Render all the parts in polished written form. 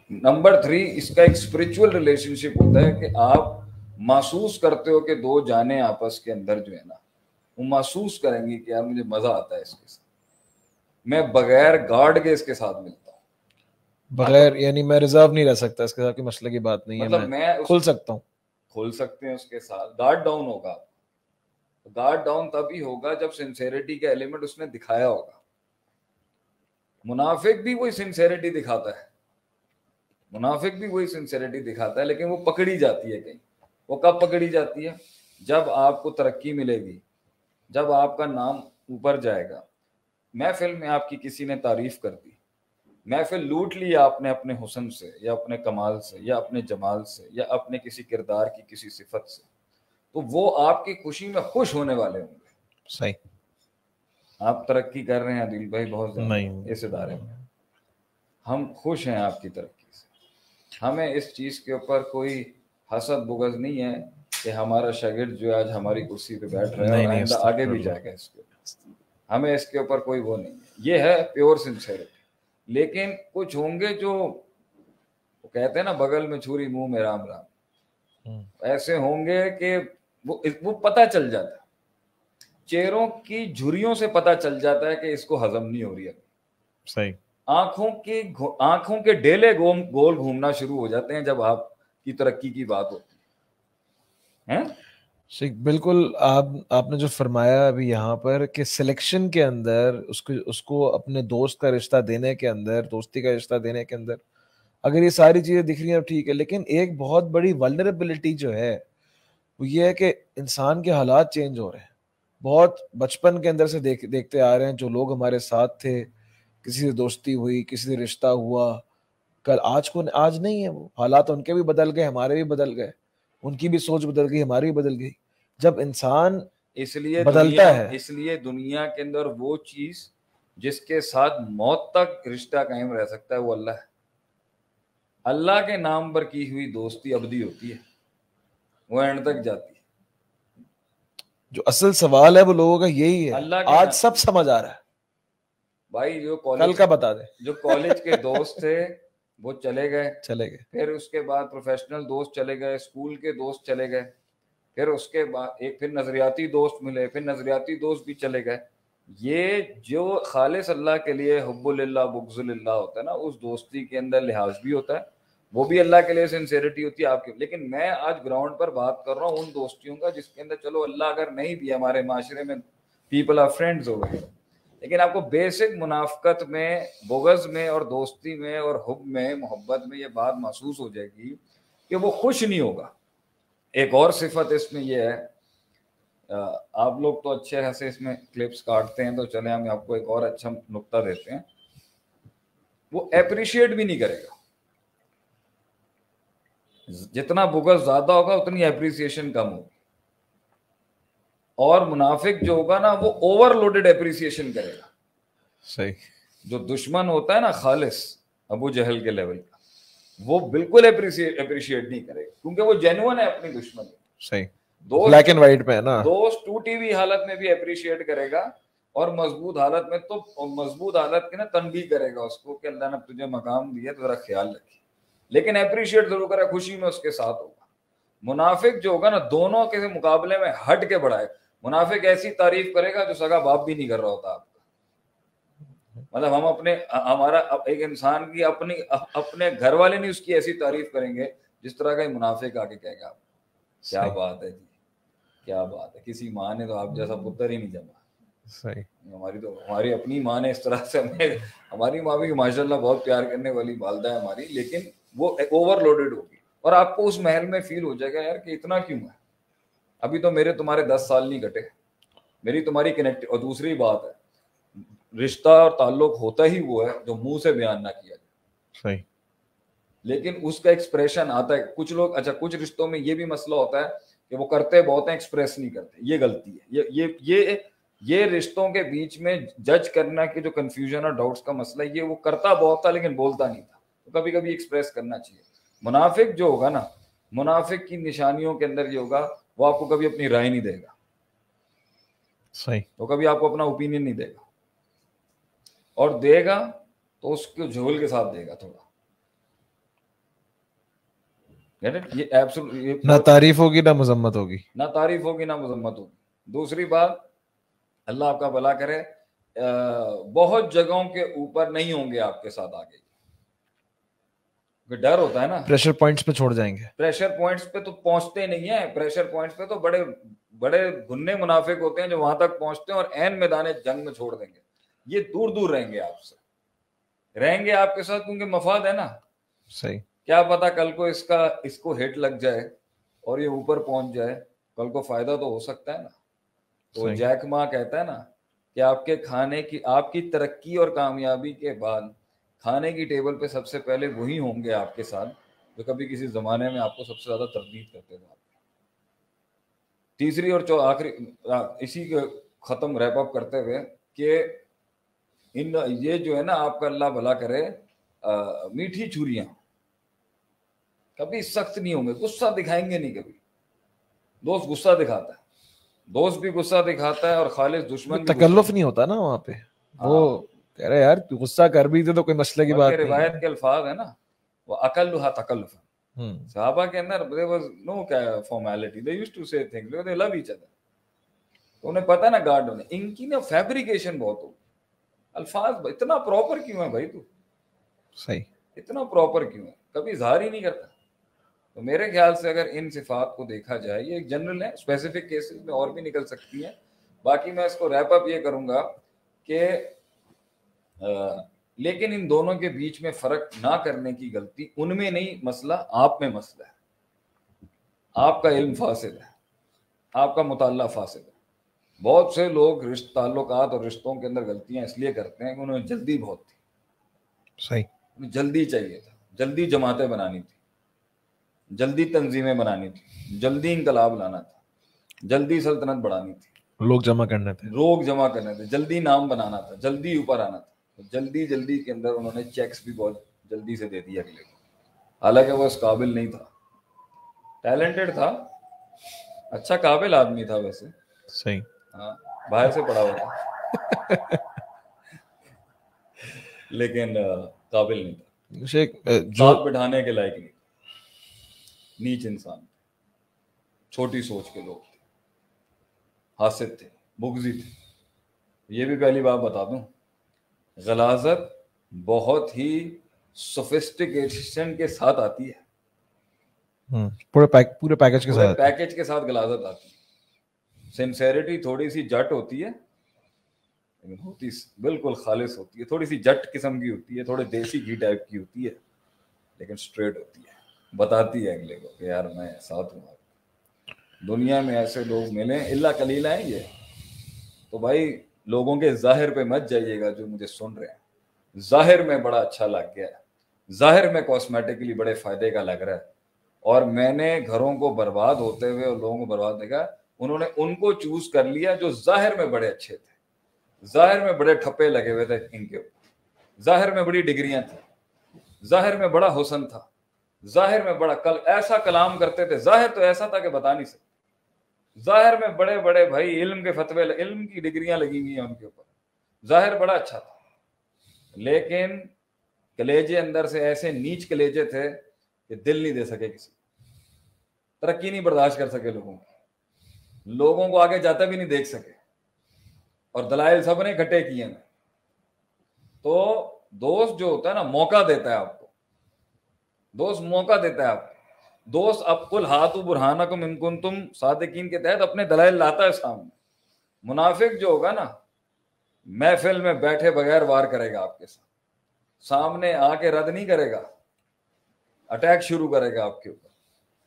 Number 3 اس کا ایک spiritual relation شپ ہوتا ہے کہ آپ محسوس کرتے ہو کہ دو جانیں آپس کے اندر جو ہے نا وہ محسوس کریں گی کہ یار مجھے مزہ آتا ہے اس کے ساتھ، میں بغیر گارڈ کے اس کے ساتھ ملتا ہوں، بغیر یعنی میں ریزرو نہیں رہ سکتا اس کے ساتھ، کوئی مسئلے کی بات نہیں ہے، مطلب میں کھل سکتا ہوں، کھل سکتے ہیں اس کے ساتھ. گارڈ ڈاؤن ہوگا، گارڈ ڈاؤن تبھی ہوگا جب سنسیریٹی کا ایلیمنٹ اس نے دکھایا ہوگا. منافق بھی وہی سنسیریٹی دکھاتا ہے، منافق بھی وہی سنسیریٹی دکھاتا ہے، لیکن وہ پکڑی جاتی ہے کہیں. وہ کب پکڑی جاتی ہے؟ جب آپ کو ترقی ملے گی، جب آپ کا نام اوپر جائے گا. محفل میں آپ کی کسی نے تعریف کر دی، محفل لوٹ لی آپ نے اپنے حسن سے یا اپنے کمال سے یا اپنے جمال سے یا اپنے کسی کردار کی کسی صفت سے، تو وہ آپ کی خوشی میں خوش ہونے والے ہوں گے. صحیح. آپ ترقی کر رہے ہیں عدیل بھائی بہت زیادہ نہیں اس ادارے میں، ہم خوش ہیں آپ کی ترقی سے. ہمیں اس چیز کے اوپر کوئی حسد بغض نہیں ہے کہ ہمارا شاگرد جو آج ہماری کرسی پہ بیٹھ رہا ہے اور آئندہ آگے بھی جائے گا اس کے اوپر، ہمیں اس کے اوپر کوئی وہ نہیں ہے. یہ ہے پیور سنسیریٹی. لیکن کچھ ہوں گے جو وہ کہتے ہیں نا بغل میں چھری منہ میں رام رام، ایسے ہوں گے کہ وہ پتہ چل جاتا ہے، چہروں کی جھریوں سے پتہ چل جاتا ہے کہ اس کو ہضم نہیں ہو رہی ہے. صحیح. آنکھوں کے ڈیلے گول گھومنا شروع ہو جاتے ہیں جب آپ کی ترقی کی بات ہوتی ہے. بالکل آپ نے جو فرمایا ابھی یہاں پر کہ سلیکشن کے اندر اس کو اپنے دوست کا رشتہ دینے کے اندر، دوستی کا رشتہ دینے کے اندر اگر یہ ساری چیزیں دکھ رہی ہیں ٹھیک ہے، لیکن ایک بہت بڑی ولنریبلٹی جو ہے وہ یہ ہے کہ انسان کے حالات چینج ہو رہے ہیں. بہت بچپن کے اندر سے دیکھتے آ رہے ہیں، جو لوگ ہمارے ساتھ تھے، کسی سے دوستی ہوئی، کسی سے رشتہ ہوا، کل آج نہیں ہے، وہ حالات ان کے بھی بدل گئے، ہمارے بھی بدل گئے، ان کی بھی سوچ بدل گئی، ہماری بھی بدل گئی. جب انسان اس لیے بدلتا ہے، اس لیے دنیا کے اندر وہ چیز جس کے ساتھ موت تک رشتہ قائم رہ سکتا ہے وہ اللہ ہے. اللہ کے نام پر کی ہوئی دوستی ابدی ہوتی ہے، وہ اینڈ تک جاتی ہے. جو اصل سوال ہے وہ لوگوں کا یہی ہے. آج سب سمجھ آ رہا ہے بھائی، جو کل کا بتا دیں. جو کالج کے دوست تھے وہ چلے گئے، پھر اس کے بعد پروفیشنل دوست چلے گئے، اسکول کے دوست چلے گئے، پھر اس کے بعد پھر نظریاتی دوست ملے، پھر نظریاتی دوست بھی چلے گئے. یہ جو خالص اللہ کے لیے حب للہ بغض للہ ہوتا ہے نا، اس دوستی کے اندر لحاظ بھی ہوتا ہے، وہ بھی اللہ کے لیے سنسیریٹی ہوتی ہے آپ کی. لیکن میں آج گراؤنڈ پر بات کر رہا ہوں ان دوستیوں کا جس کے اندر چلو اللہ اگر نہیں بھی ہمارے معاشرے میں پیپل آر فرینڈز ہو گئے، لیکن آپ کو بیسک منافقت میں، بغض میں اور دوستی میں اور حب میں، محبت میں یہ بات محسوس ہو جائے گی کہ وہ خوش نہیں ہوگا. ایک اور صفت اس میں یہ ہے، آپ لوگ تو اچھے خاصے اس میں کلپس کاٹتے ہیں، تو چلیں ہم آپ کو ایک اور اچھا نقطہ دیتے ہیں. وہ اپریشیٹ بھی نہیں کرے گا. جتنا بغض زیادہ ہوگا اتنی اپریسیشن کم ہوگی. اور منافق جو ہوگا نا وہ اوور لوڈڈ اپریسیشن کرے گا. صحیح. جو دشمن ہوتا ہے نا خالص ابو جہل کے لیول کا، وہ بالکل اپریشیٹ نہیں کرے گا، کیونکہ وہ جینوئن ہے اپنی دشمنی. صحیح. بلیک اینڈ وائٹ پہ ہے نا. دوست ٹوٹی ہوئی حالت میں بھی اپریشیٹ کرے گا، اور مضبوط حالت میں تو مضبوط حالت کی نا تنبیہ کرے گا اس کو کہ اللہ نے تجھے مقام دیا تو ذرا خیال رکھے، لیکن اپریشیٹ ضرور کرے، خوشی میں اس کے ساتھ ہوگا. منافق جو ہوگا نا دونوں کے مقابلے میں ہٹ کے بڑھائے. منافق ایسی تعریف کرے گا جو سگا باپ بھی نہیں کر رہا ہوتا آپ کا. مطلب ہمارا ایک انسان کی اپنے گھر والے نہیں اس کی ایسی تعریف کریں گے جس طرح کا منافق آ کے کہے گا کیا بات ہے جی، کیا بات ہے، کسی ماں نے تو آپ جیسا پتر ہی نہیں جما. صحیح. ہماری اپنی ماں نے اس طرح سے ہماری ماں بھی ماشاء اللہ بہت پیار کرنے والی والدہ ہے ہماری، لیکن وہ اوور لوڈڈ ہوگی اور آپ کو اس محل میں فیل ہو جائے گا یار کہ اتنا کیوں ہے، ابھی تو میرے تمہارے 10 سال نہیں کٹے، میری تمہاری کنیکٹ. اور دوسری بات ہے رشتہ اور تعلق ہوتا ہی وہ ہے جو منہ سے بیان نہ کیا جائے. صحیح. لیکن اس کا ایکسپریشن آتا ہے. کچھ لوگ کچھ رشتوں میں یہ بھی مسئلہ ہوتا ہے کہ وہ کرتے بہت ہیں ایکسپریس نہیں کرتے. یہ غلطی ہے. یہ رشتوں کے بیچ میں جج کرنا کہ جو کنفیوژن اور ڈاؤٹس کا مسئلہ ہے، یہ وہ کرتا بہت تھا لیکن بولتا نہیں تھا، تو کبھی کبھی ایکسپریس کرنا چاہیے. منافق جو ہوگا نا، منافق کی نشانیوں کے اندر یہ ہوگا وہ آپ کو کبھی اپنی رائے نہیں دے گا. صحیح. وہ کبھی آپ کو اپنا اوپینین نہیں دے گا، اور دے گا تو اس کو جھول کے ساتھ دے گا تھوڑا. یہ ایبسولوٹ نہ تعریف ہوگی نہ مذمت ہوگی. نہ تعریف ہوگی نہ مذمت ہوگی. دوسری بات, اللہ آپ کا بھلا کرے, بہت جگہوں کے اوپر نہیں ہوں گے آپ کے ساتھ آگے. ڈر ہوتا ہے نا, پریشر پوائنٹس پہ چھوڑ جائیں گے. پریشر پوائنٹس پہ تو پہنچتے نہیں ہیں. پریشر پوائنٹس پہ تو بڑے بڑے گھنے منافق ہوتے ہیں جو وہاں تک پہنچتے ہیں اور عین میدان جنگ میں چھوڑ دیں گے. یہ دور دور رہیں گے آپ سے, رہیں گے آپ کے ساتھ کیونکہ مفاد ہے نا. صحیح. کیا پتا کل کو اس کو ہٹ لگ جائے اور یہ اوپر پہنچ جائے, کل کو فائدہ تو ہو سکتا ہے نا. تو جیک ما کہتا ہے نا کہ آپ کے کھانے کی, آپ کی ترقی اور کامیابی کے بعد کھانے کی ٹیبل پہ سب سے پہلے وہی ہوں گے آپ کے ساتھ جو کبھی کسی زمانے میں آپ کو سب سے زیادہ تردید کرتے تھے. تیسری اور آخری اسی کے ختم ریپ اپ کرتے ہوئے کہ یہ جو ہے نا, آپ کا اللہ بھلا کرے, میٹھی چھریاں کبھی سخت نہیں ہوں گے, غصہ دکھائیں گے نہیں کبھی. دوست غصہ دکھاتا ہے, دوست بھی غصہ دکھاتا ہے اور خالص دشمن بھی. تکلف نہیں ہوتا نا وہاں پہ, وہ کہہ رہے یار غصہ کر بھی تھے تو کوئی مسئلہ کی بات نہیں. روایت کے الفاظ ہے نا, وہ اقلھا تکلف. صحابہ کے اندر there was no formality, they used to say things, they love each other. تو انہیں پتا نا گارڈ ہونے, ان کی نا فیبریکیشن بہت ہو. الفاظ اتنا پراپر کیوں ہے بھائی تو, صحیح, اتنا پراپر کیوں ہے, کبھی اظہار ہی نہیں کرتا. تو میرے خیال سے اگر ان صفات کو دیکھا جائے, یہ ایک جنرل ہے, اسپیسیفک کیسز میں اور بھی نکل سکتی ہیں. باقی میں اس کو ریپ اپ یہ کروں گا کہ لیکن ان دونوں کے بیچ میں فرق نہ کرنے کی غلطی ان میں نہیں, مسئلہ آپ میں مسئلہ ہے. آپ کا علم فاسد ہے, آپ کا مطالعہ فاسد ہے. بہت سے لوگ تعلقات اور رشتوں کے اندر غلطیاں اس لیے کرتے ہیں کہ انہوں نے جلدی بہت تھی. صحیح, جلدی چاہیے تھا, جلدی جماعتیں بنانی تھی, جلدی تنظیمیں بنانی تھی, جلدی انقلاب لانا تھا, جلدی سلطنت بڑھانی تھی, لوگ جمع کرنے تھے, جلدی نام بنانا تھا, جلدی اوپر آنا تھا. جلدی کے اندر انہوں نے چیکس بھی بہت جلدی سے دے دیا اگلے کو, حالانکہ وہ اس قابل نہیں تھا. ٹیلنٹڈ تھا, اچھا قابل آدمی تھا ویسے. صحیح, ہاں, باہر سے پڑھا ہوا تھا لیکن قابل نہیں تھا, ساتھ بٹھانے کے لائق نہیں تھا. نیچ انسان, چھوٹی سوچ کے لوگ تھے, حاسد تھے, بغضی تھے. یہ بھی پہلی بات بتا دوں, غلاظت بہت ہی سوفسٹیکیشن کے ساتھ آتی ہے, پورے پیکج کے ساتھ غلاظت آتی ہے. سنسیریٹی تھوڑی سی جٹ ہوتی ہے, لیکن ہوتی بالکل خالص ہوتی ہے. تھوڑی سی جٹ قسم کی ہوتی ہے, تھوڑے دیسی گھی ٹائپ کی ہوتی ہے, لیکن اسٹریٹ ہوتی ہے, بتاتی ہے اگلے کو کہ یار میں ساتھ ہوں. دنیا میں ایسے لوگ ملیں, اللہ قلیلہ ہیں یہ. تو بھائی لوگوں کے ظاہر پہ مت جائیے گا جو مجھے سن رہے ہیں. ظاہر میں بڑا اچھا لگ گیا ہے, ظاہر میں کاسمیٹکلی بڑے فائدے کا لگ رہا ہے, اور میں نے گھروں کو برباد ہوتے ہوئے اور لوگوں کو برباد دیکھا. انہوں نے ان کو چوز کر لیا جو ظاہر میں بڑے اچھے تھے, ظاہر میں بڑے ٹھپے لگے ہوئے تھے ان کے اوپر, ظاہر میں بڑی ڈگریاں تھیں, ظاہر میں بڑا حسن تھا, ظاہر میں بڑا ایسا کلام کرتے تھے. ظاہر تو ایسا تھا کہ بتا نہیں سکتے. ظاہر میں بڑے بڑے بھائی علم کے فتوے, علم کی ڈگریاں لگی ہوئی ہیں ان کے اوپر, ظاہر بڑا اچھا تھا. لیکن کلیجے اندر سے ایسے نیچ کلیجے تھے کہ دل نہیں دے سکے کسی, ترقی نہیں برداشت کر سکے لوگوں کی, لوگوں کو آگے جاتا بھی نہیں دیکھ سکے, اور دلائل سب نے اکٹھے کیے ہیں. تو دوست جو ہوتا ہے نا موقع دیتا ہے آپ کو, دوست موقع دیتا ہے آپ کو. دوست اب قل ہاتوا برہانکم ان کنتم صادقین کے تحت اپنے دلائل لاتا ہے سامنے. منافق جو ہوگا نا محفل میں بیٹھے بغیر وار کرے گا آپ کے ساتھ, سامنے آ کے رد نہیں کرے گا, اٹیک شروع کرے گا آپ کے اوپر,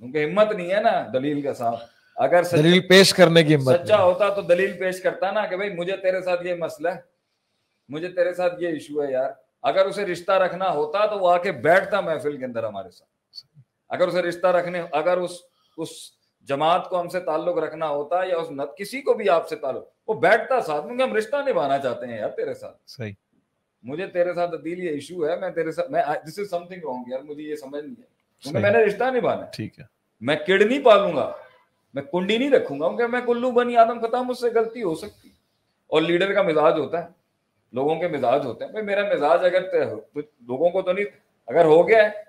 کیونکہ ہمت نہیں ہے نا دلیل کا ساتھ. اگر دلیل پیش کرنے کی ہمت سچا ہوتا تو دلیل پیش کرتا نا کہ بھائی مجھے تیرے ساتھ یہ مسئلہ ہے, مجھے تیرے ساتھ یہ ایشو ہے یار. اگر اسے رشتہ رکھنا ہوتا تو وہ آ کے بیٹھتا محفل کے اندر ہمارے ساتھ. اگر اسے رشتہ رکھنے, اگر اس جماعت کو ہم سے تعلق رکھنا ہوتا یا اس کسی کو بھی آپ سے تعلق, وہ بیٹھتا ساتھ میں کہ ہم رشتہ نبھانا چاہتے ہیں یار تیرے ساتھ. صحیح, مجھے تیرے ساتھ دل یہ ایشو ہے, میں تیرے ساتھ, میں دس از سم تھنگ رانگ یار, مجھے یہ سمجھ نہیں ہے, کیونکہ میں نے رشتہ نبھانا ہے. ٹھیک ہے, میں کڑ نہیں پالوں گا, میں کنڈی نہیں رکھوں گا, کیونکہ میں کلو بنی آدم خطا, مجھ سے غلطی ہو سکتی. اور لیڈر کا مزاج ہوتا ہے, لوگوں کے مزاج ہوتے ہیں. بھائی میرا مزاج اگر لوگوں کو تو نہیں, اگر ہو گیا ہے